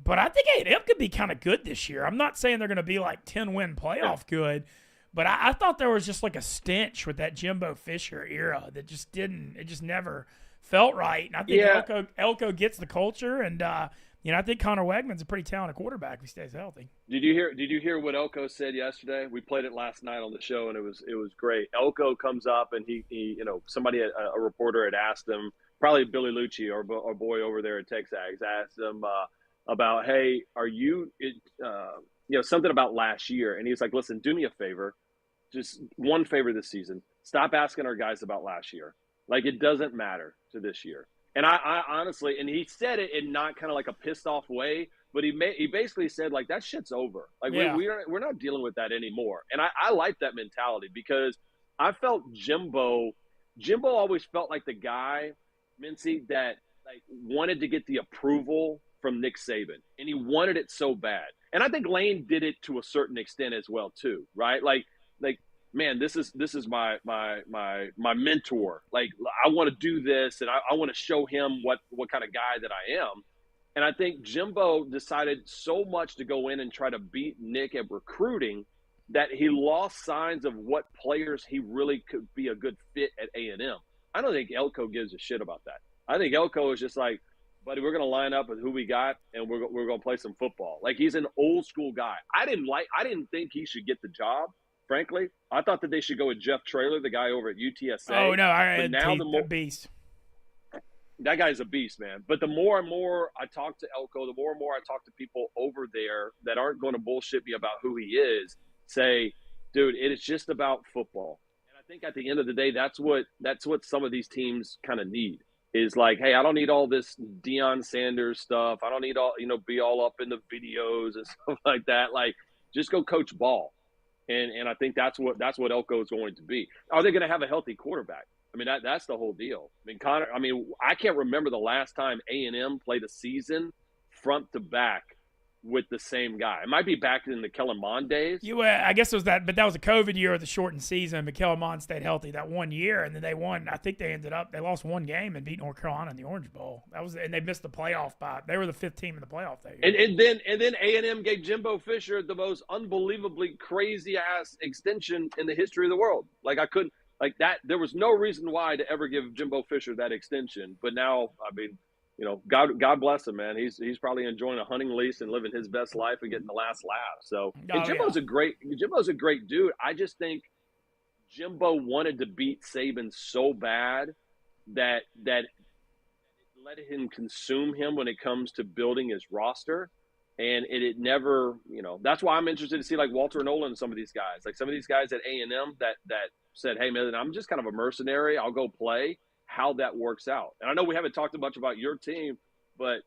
But I think A&M could be kind of good this year. I'm not saying they're going to be like 10-win playoff good, but I thought there was just like a stench with that Jimbo Fisher era that just didn't – it just never felt right. And I think Elko gets the culture, and I think Connor Wegman's a pretty talented quarterback if he stays healthy. Did you hear what Elko said yesterday? We played it last night on the show, and it was great. Elko comes up, and he somebody, a reporter had asked him, probably Billy Lucci, our boy over there at Texags, asked him about, hey, are you something about last year, and he's like, listen, do me a favor, just one favor this season, stop asking our guys about last year. Like, it doesn't matter to this year. And I honestly, and he said it in not kind of like a pissed off way, but he basically said, like, that shit's over. Like, we're not dealing with that anymore. And I like that mentality because I felt Jimbo always felt like the guy, Mintzy, that like wanted to get the approval from Nick Saban, and he wanted it so bad. And I think Lane did it to a certain extent as well too, right? Like man, this is my mentor. Like, I want to do this, and I want to show him what kind of guy that I am. And I think Jimbo decided so much to go in and try to beat Nick at recruiting that he lost signs of what players he really could be a good fit at A&M. I don't think Elko gives a shit about that. I think Elko is just like, buddy, we're going to line up with who we got, and we're going to play some football. Like, he's an old school guy. I didn't think he should get the job, frankly. I thought that they should go with Jeff Traylor, the guy over at UTSA. Oh, no, the beast. That guy's a beast, man. But the more and more I talk to Elko, the more and more I talk to people over there that aren't going to bullshit me about who he is, say, dude, it is just about football. And I think at the end of the day, that's what some of these teams kind of need. Is like, hey, I don't need all this Deion Sanders stuff. I don't need all, be all up in the videos and stuff like that. Like, just go coach ball. And I think that's what Elko is going to be. Are they going to have a healthy quarterback? I mean, that's the whole deal. I can't remember the last time A&M played a season front to back with the same guy. It might be back in the Kellen Mond days. I guess it was that, but that was a COVID year of the shortened season. But Kellen Mond stayed healthy that 1 year, and then they won. I think they lost one game and beat North Carolina in the Orange Bowl. And they missed the playoff by. They were the 5th team in the playoff that year. And then A&M gave Jimbo Fisher the most unbelievably crazy ass extension in the history of the world. Like, I couldn't like that. There was no reason why to ever give Jimbo Fisher that extension. But now, I mean, God bless him, man. He's probably enjoying a hunting lease and living his best life and getting the last laugh. So, and Jimbo's a great dude. I just think Jimbo wanted to beat Saban so bad that it let him consume him when it comes to building his roster. And it never, that's why I'm interested to see like Walter Nolan and some of these guys, like some of these guys at A&M that said, hey, man, I'm just kind of a mercenary. I'll go play. How that works out. And I know we haven't talked much about your team, but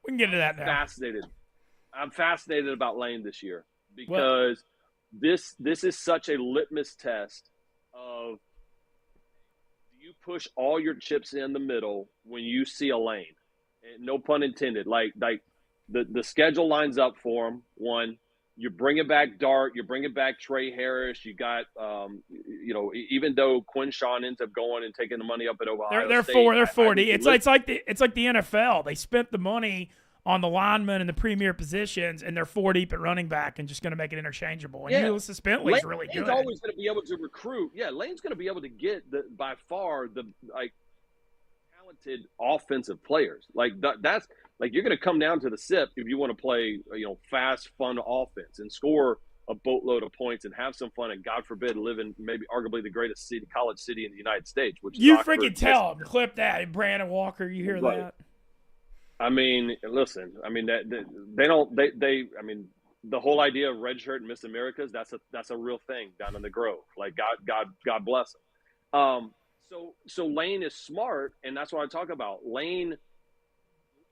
we can get into that now. I'm fascinated about Lane this year because this is such a litmus test of, do you push all your chips in the middle when you see a Lane? And no pun intended. Like the schedule lines up for him. One, you're bringing back Dart. You're bringing back Trey Harris. You got, even though Quinshawn ends up going and taking the money up at Ohio they're State, they're 40. It's like the NFL. They spent the money on the linemen and the premier positions, and they're 4 deep at running back and just going to make it interchangeable. And Ulysses Bentley's really good. Lane's always going to be able to recruit. Yeah, Lane's going to be able to get by far the talented offensive players. Like that's. Like, you're going to come down to the SIP if you want to play, fast, fun offense and score a boatload of points and have some fun and, God forbid, live in maybe arguably the greatest college city in the United States. Which you freaking tell them. Clip that. Brandon Walker, you hear that? I mean, listen. I mean, the whole idea of red shirt and Miss Americas, that's a real thing down in the Grove. Like, God bless them. So Lane is smart, and that's what I talk about. Lane.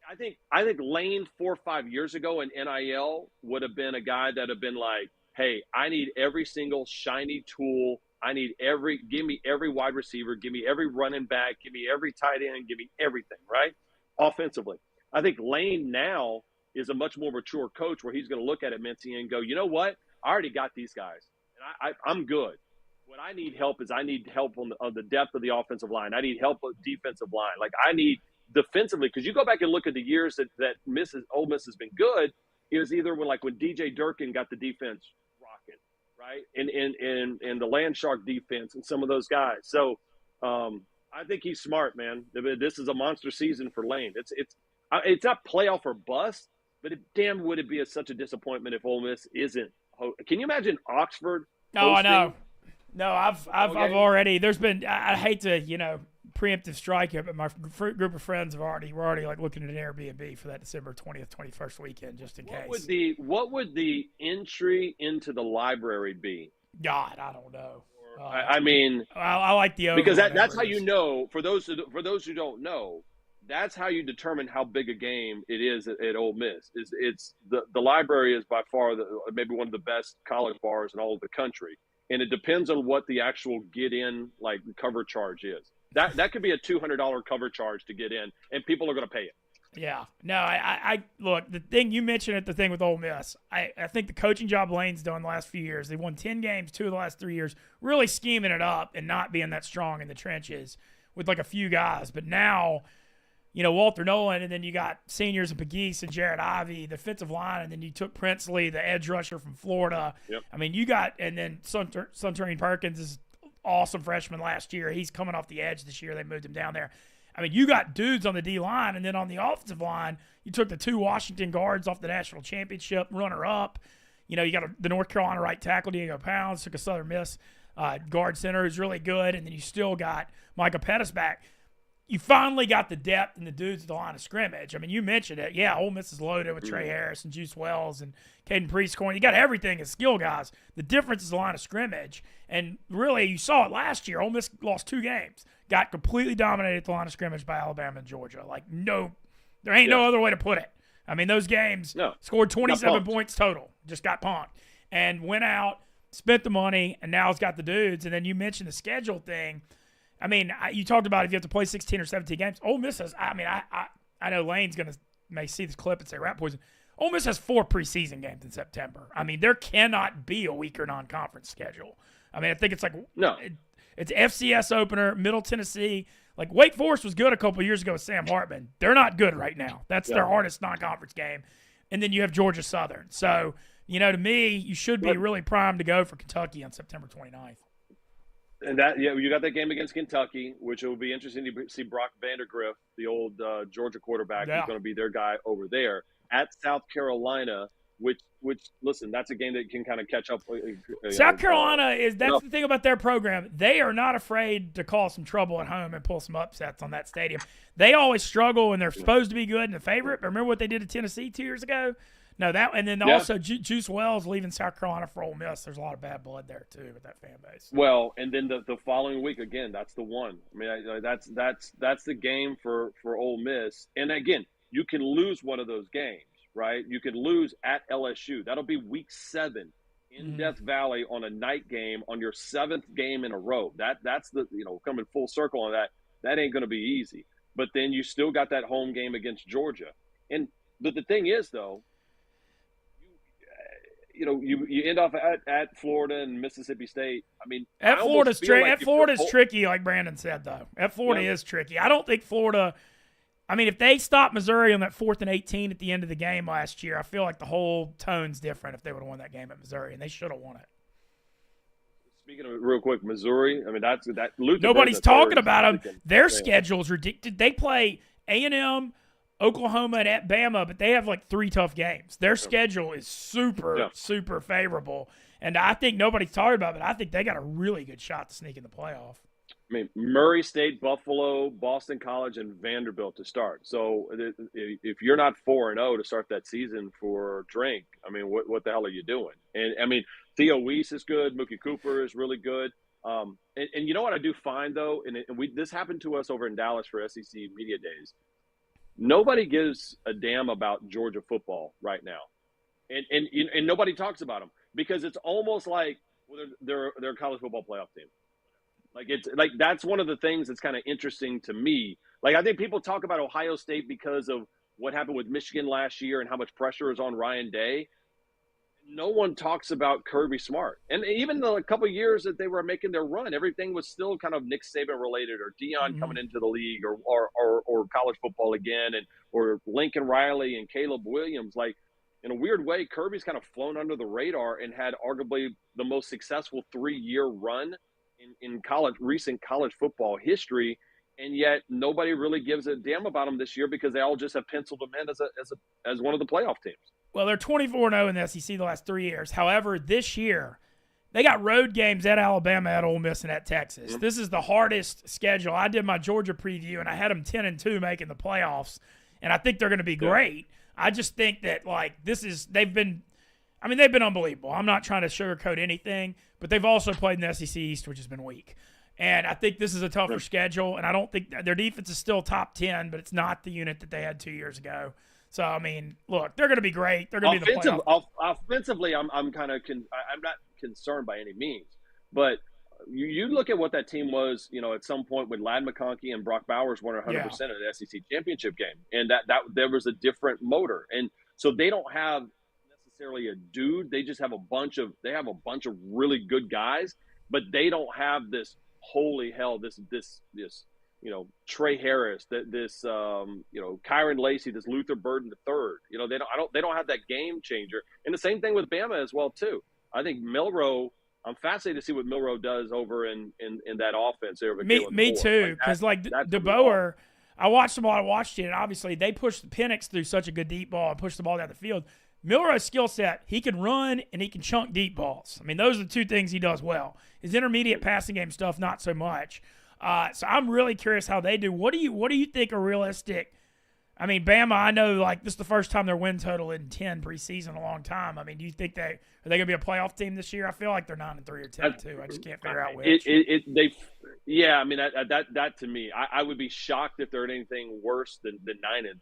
I think Lane 4 or 5 years ago in NIL would have been a guy that have been like, hey, I need every single shiny tool give me every wide receiver, give me every running back, give me every tight end, give me everything, right? Offensively. I think Lane now is a much more mature coach where he's going to look at it, Mintzy, and go, you know what? I already got these guys, and I'm good. What I need help is I need help on the depth of the offensive line. I need help with defensive line. Like I need defensively, because you go back and look at the years that Ole Miss has been good. It was either when DJ Durkin got the defense rocking, right, and the Land Shark defense and some of those guys. So I think he's smart, man. This is a monster season for Lane. It's not playoff or bust, but damn would it be such a disappointment if Ole Miss isn't. Can you imagine Oxford? Oh, I know. No, I've already. There's been. I hate to preemptive strike here, but my group of friends we're already like looking at an Airbnb for that December 20th, 21st weekend, just in case. What would the entry into the library be? God, I don't know. I mean, I like the over because that's how you know. For those who don't know, that's how you determine how big a game it is at Ole Miss. It's the library is by far maybe one of the best college bars in all of the country. And it depends on what the actual get-in, cover charge is. That could be a $200 cover charge to get in, and people are going to pay it. Yeah. No, I look, the thing you mentioned at the thing with Ole Miss, I think the coaching job Lane's done the last few years, they won 10 games 2 of the last 3 years, really scheming it up and not being that strong in the trenches with a few guys. But now, Walter Nolan, and then you got seniors in Pegues and Jared Ivey, the defensive line, and then you took Princely, the edge rusher from Florida. Yep. I mean, and then Suntarine Perkins is awesome freshman last year. He's coming off the edge this year. They moved him down there. I mean, you got dudes on the D-line, and then on the offensive line, you took the 2 Washington guards off the national championship runner-up. You got the North Carolina right tackle, Diego Pounds, took a Southern Miss guard center who's really good, and then you still got Micah Pettis back. You finally got the depth and the dudes at the line of scrimmage. I mean, you mentioned it. Yeah, Ole Miss is loaded with Trey Harris and Juice Wells and Caden Priestcorn. You got everything as skill guys. The difference is the line of scrimmage. And really, you saw it last year. Ole Miss lost 2 games. Got completely dominated at the line of scrimmage by Alabama and Georgia. There ain't no other way to put it. I mean, those games scored 27 points total. Just got punked. And went out, spent the money, and now it's got the dudes. And then you mentioned the schedule thing. I mean, you talked about if you have to play 16 or 17 games. Ole Miss has, I know Lane's may see this clip and say rat poison. Ole Miss has 4 preseason games in September. I mean, there cannot be a weaker non-conference schedule. I mean, I think it's it's FCS opener, Middle Tennessee. Wake Forest was good a couple of years ago with Sam Hartman. They're not good right now. That's their hardest non-conference game. And then you have Georgia Southern. So, to me, you should be really primed to go for Kentucky on September 29th. And you got that game against Kentucky, which it will be interesting to see Brock Vandergriff, the old Georgia quarterback, who's going to be their guy over there at South Carolina. Which listen, that's a game that can kind of catch up. South Carolina that's the thing about their program. They are not afraid to cause some trouble at home and pull some upsets on that stadium. They always struggle when they're supposed to be good and the favorite. But remember what they did to Tennessee 2 years ago? No, and then also Juice Wells leaving South Carolina for Ole Miss. There's a lot of bad blood there too with that fan base. Well, and then the following week again, that's the one. I mean, that's the game for Ole Miss. And again, you can lose one of those games, right? You could lose at LSU. That'll be week 7 in Death Valley on a night game on your 7th game in a row. That's the coming full circle on that. That ain't going to be easy. But then you still got that home game against Georgia. But the thing is though. You end off at Florida and Mississippi State. I mean, at Florida's tricky, like Brandon said, though. At Florida is tricky. I don't think Florida. I mean, if they stopped Missouri on that 4th and 18 at the end of the game last year, I feel like the whole tone's different if they would have won that game at Missouri, and they should have won it. Speaking of it real quick, Missouri. I mean, that Luther. Nobody's talking about them. Their schedule's ridiculous. They play A&M, Oklahoma, and at Bama, but they have 3 tough games. Their schedule is super favorable, and I think nobody's talking about it, but I think they got a really good shot to sneak in the playoff. I mean, Murray State, Buffalo, Boston College, and Vanderbilt to start. So if you're not 4-0 to start that season for Drink, I mean, what the hell are you doing? And I mean, Theo Weiss is good. Mookie Cooper is really good. And you know what I do find though, and this happened to us over in Dallas for SEC Media Days. Nobody gives a damn about Georgia football right now, and nobody talks about them because it's almost like, Well, they're a college football playoff team. Like it's like that's one of the things that's kind of interesting to me. Like I think people talk about Ohio State because of what happened with Michigan last year and how much pressure is on Ryan Day. No one talks about Kirby Smart. And even the couple of years that they were making their run, everything was still kind of Nick Saban related, or Dion coming into the league, or college football again, and or Lincoln Riley and Caleb Williams. Like in a weird way, Kirby's kind of flown under the radar and had arguably the most successful 3-year run in recent college football history. And yet nobody really gives a damn about him this year because they all just have penciled him in as one of the playoff teams. Well, they're 24-0 in the SEC the last 3 years. However, this year, they got road games at Alabama, at Ole Miss, and at Texas. This is the hardest schedule. I did my Georgia preview, and I had them 10-2 making the playoffs, and I think they're going to be great. I just think that, like, they've been unbelievable. I'm not trying to sugarcoat anything, but they've also played in the SEC East, which has been weak. And I think this is a tougher schedule, and I don't think their defense is still top 10, but it's not the unit that they had 2 years ago. So, I mean, look, they're going to be great. They're going to be the playoff. Offensively, I'm kind of I'm not concerned by any means. But you look at what that team was, at some point when Ladd McConkey and Brock Bowers won 100% of the SEC championship game. And that there was a different motor. And so they don't have necessarily a dude. They just have a bunch of really good guys. But they don't have this holy hell, this Trey Harris, this Kyron Lacey, this Luther Burden III. They don't have that game changer. And the same thing with Bama as well too. I think Milroe. I'm fascinated to see what Milroe does over in that offense. Me too, because like DeBoer, I watched them all. I watched it, and obviously they pushed Penix through such a good deep ball and pushed the ball down the field. Milroe's skill set, he can run and he can chunk deep balls. I mean, those are the two things he does well. His intermediate passing game stuff, not so much. So I'm really curious how they do. What do you think are realistic? I mean, Bama, I know like this is the first time their win total in 10 preseason in a long time. I mean, do you think are they going to be a playoff team this year? I feel like they're 9-3 or 10-2. I just can't figure out which. I mean that to me, I would be shocked if they're anything worse than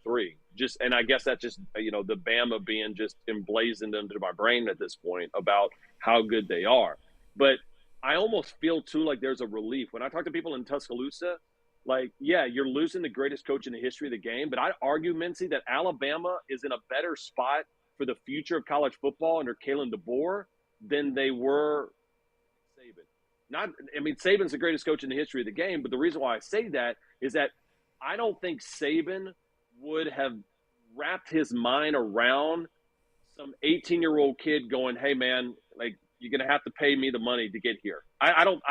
9-3. And I guess that's just the Bama being just emblazoned into my brain at this point about how good they are. But I almost feel too like there's a relief when I talk to people in Tuscaloosa. Like, yeah, you're losing the greatest coach in the history of the game, but I'd argue, Mintzy, that Alabama is in a better spot for the future of college football under Kalen DeBoer than they were Saban. Saban's the greatest coach in the history of the game, but the reason why I say that is that I don't think Saban would have wrapped his mind around some 18-year-old kid going, hey, man, like, you're going to have to pay me the money to get here. I don't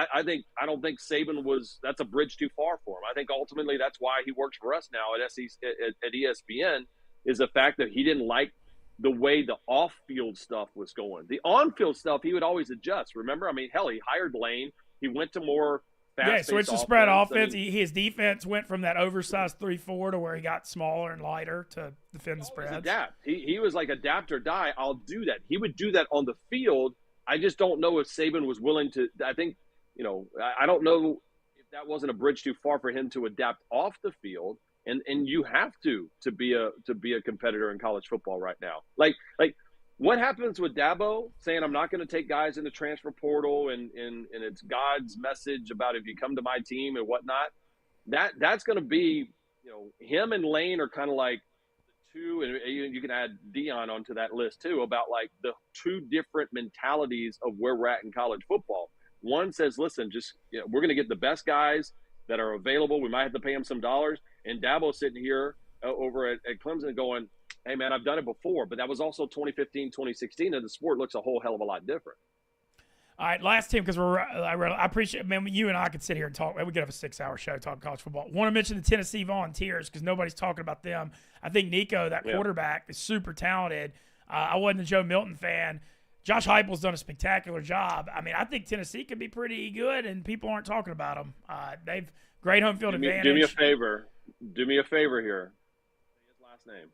think Saban that's a bridge too far for him. I think ultimately that's why he works for us now at ESPN is the fact that he didn't like the way the off-field stuff was going. The on-field stuff, he would always adjust. Remember? I mean, hell, he hired Lane. He went to more fast-paced switched to spread offense. His defense went from that oversized 3-4 to where he got smaller and lighter to defend the spreads. Adapt. He was like adapt or die. I'll do that. He would do that on the field. I just don't know if Saban was willing to. I think, I don't know if that wasn't a bridge too far for him to adapt off the field. And you have to be a competitor in college football right now. Like what happens with Dabo saying I'm not going to take guys in the transfer portal and it's God's message about if you come to my team and whatnot. That's going to be him and Lane are kind of like. Two, and you can add Dion onto that list too, about like the two different mentalities of where we're at in college football. One says, listen, we're going to get the best guys that are available. We might have to pay them some dollars. And Dabo's sitting here over at Clemson going, hey, man, I've done it before. But that was also 2015, 2016, and the sport looks a whole hell of a lot different. All right, last team, because I appreciate, man, you and I could sit here and talk. We could have a 6-hour show talking college football. Want to mention the Tennessee Volunteers because nobody's talking about them. I think Nico, that quarterback, is super talented. I wasn't a Joe Milton fan. Josh Heupel's done a spectacular job. I mean, I think Tennessee could be pretty good, and people aren't talking about them. They've great home field advantage. Do me a favor. Do me a favor here. Say his last name.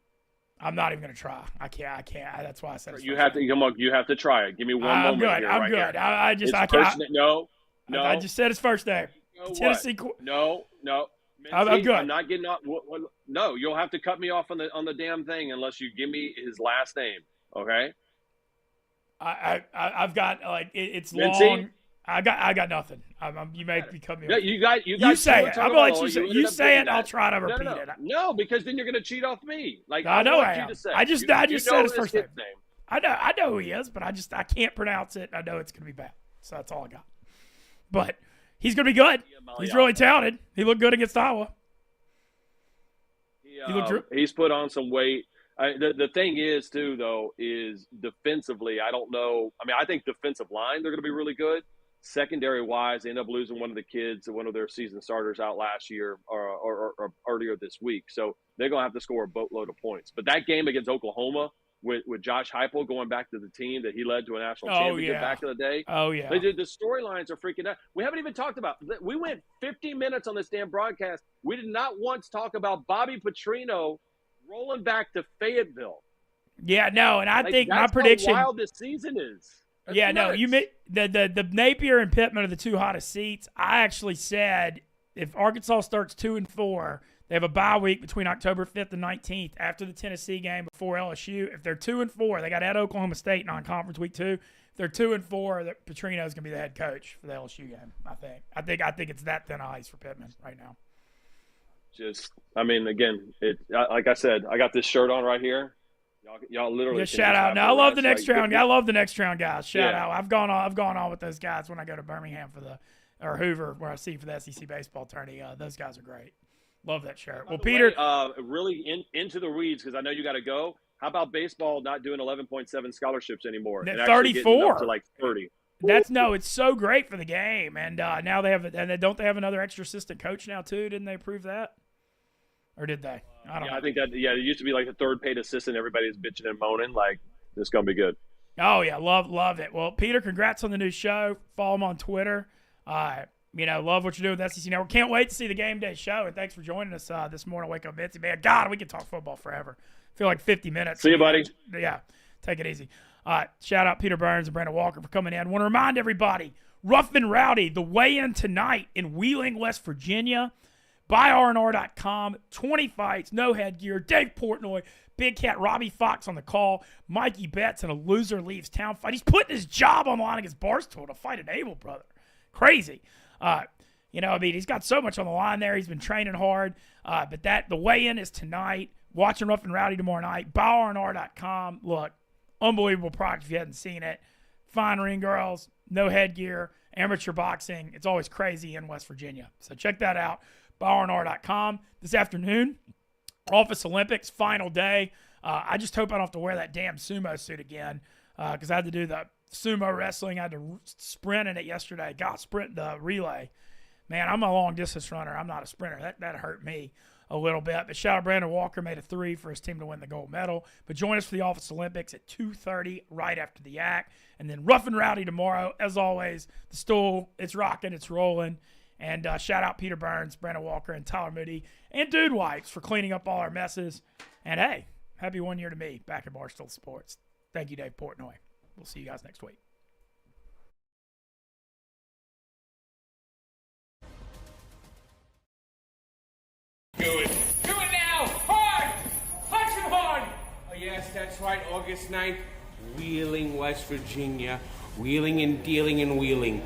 I'm not even going to try. I can't. That's why I said you have to come on. You have to try it. Give me one moment. I'm good. Here. I can't. No. I just said his first name. Tennessee. No. Mintzy, I'm good. I'm not getting off. No, you'll have to cut me off on the damn thing unless you give me his last name. Okay. I've got it's Mintzy? long. I got nothing. You may be coming. No, you guys. You say it. I'm gonna let you say. You say it. I'll I'll try to repeat it. No, because then you're gonna cheat off me. Like I know want I you am. to say. I just you said his know first name. name. I know who he is, but I can't pronounce it. I know it's gonna be bad. So that's all I got. But he's gonna be good. He's really talented. He looked good against Iowa. He's put on some weight. The thing is, too, though, is defensively, I don't know. I mean, I think defensive line, they're going to be really good. Secondary-wise, they end up losing one of the kids, one of their season starters out last year or earlier this week. So they're going to have to score a boatload of points. But that game against Oklahoma with Josh Heupel going back to the team that he led to a national championship back in the day. Oh, yeah. The storylines are freaking out. We haven't even talked about – we went 50 minutes on this damn broadcast. We did not once talk about Bobby Petrino rolling back to Fayetteville. Yeah, no, and I think that's my prediction. How wild this season is. That's nuts. No, you the Napier and Pittman are the two hottest seats. I actually said if Arkansas starts 2-4, they have a bye week between October 5th and 19th after the Tennessee game before LSU. If they're 2-4, they got at Oklahoma State non-conference week 2. If they're 2-4, that Petrino is going to be the head coach for the LSU game. I think it's that thin ice for Pittman right now. Again, like I said, I got this shirt on right here. Y'all literally just shout out. Now I love the next round. I love the next round guys. Shout out. I've gone on with those guys when I go to Birmingham or Hoover where I see for the SEC baseball tourney. Those guys are great. Love that shirt. Well, Peter, really into the weeds because I know you got to go. How about baseball not doing 11.7 scholarships anymore? 34 to like 30. It's so great for the game. And now they have don't they have another extra assistant coach now too? Didn't they approve that? Or did they? I don't know. I think that, it used to be like the third paid assistant. Everybody's bitching and moaning. Like, this is going to be good. Oh, yeah. Love it. Well, Peter, congrats on the new show. Follow him on Twitter. Love what you're doing with SEC Network. Can't wait to see the game day show. And thanks for joining us this morning. Wake Up Mintzy. Man, God, we can talk football forever. I feel like 50 minutes. See you, buddy. Yeah. Take it easy. Shout out Peter Burns and Brandon Walker for coming in. I want to remind everybody, Rough and Rowdy, the weigh-in tonight in Wheeling, West Virginia. BuyRNR.com, 20 fights, no headgear, Dave Portnoy, Big Cat Robbie Fox on the call, Mikey Betts in a loser leaves town fight. He's putting his job on the line against Barstool to fight an Abel brother. Crazy. He's got so much on the line there. He's been training hard. But the weigh-in is tonight. Watching Rough and Rowdy tomorrow night. BuyRNR.com. Look, unbelievable product if you hadn't seen it. Fine ring girls, no headgear, amateur boxing. It's always crazy in West Virginia. So check that out. BuyRNR.com. This afternoon, Office Olympics, final day. I just hope I don't have to wear that damn sumo suit again because I had to do the sumo wrestling. I had to sprint in it yesterday. Got sprint the relay. Man, I'm a long-distance runner. I'm not a sprinter. That hurt me a little bit. But shout out Brandon Walker, made a 3 for his team to win the gold medal. But join us for the Office Olympics at 2:30 right after the act. And then Rough and Rowdy tomorrow. As always, the stool, it's rocking, it's rolling. And shout out Peter Burns, Brandon Walker, and Tyler Moody, and Dude Wipes for cleaning up all our messes. And, hey, happy 1 year to me back at Barstool Sports. Thank you, Dave Portnoy. We'll see you guys next week. Do it now! Hard! Punch him hard! Oh, yes, that's right. August 9th, Wheeling, West Virginia. Wheeling and dealing and wheeling.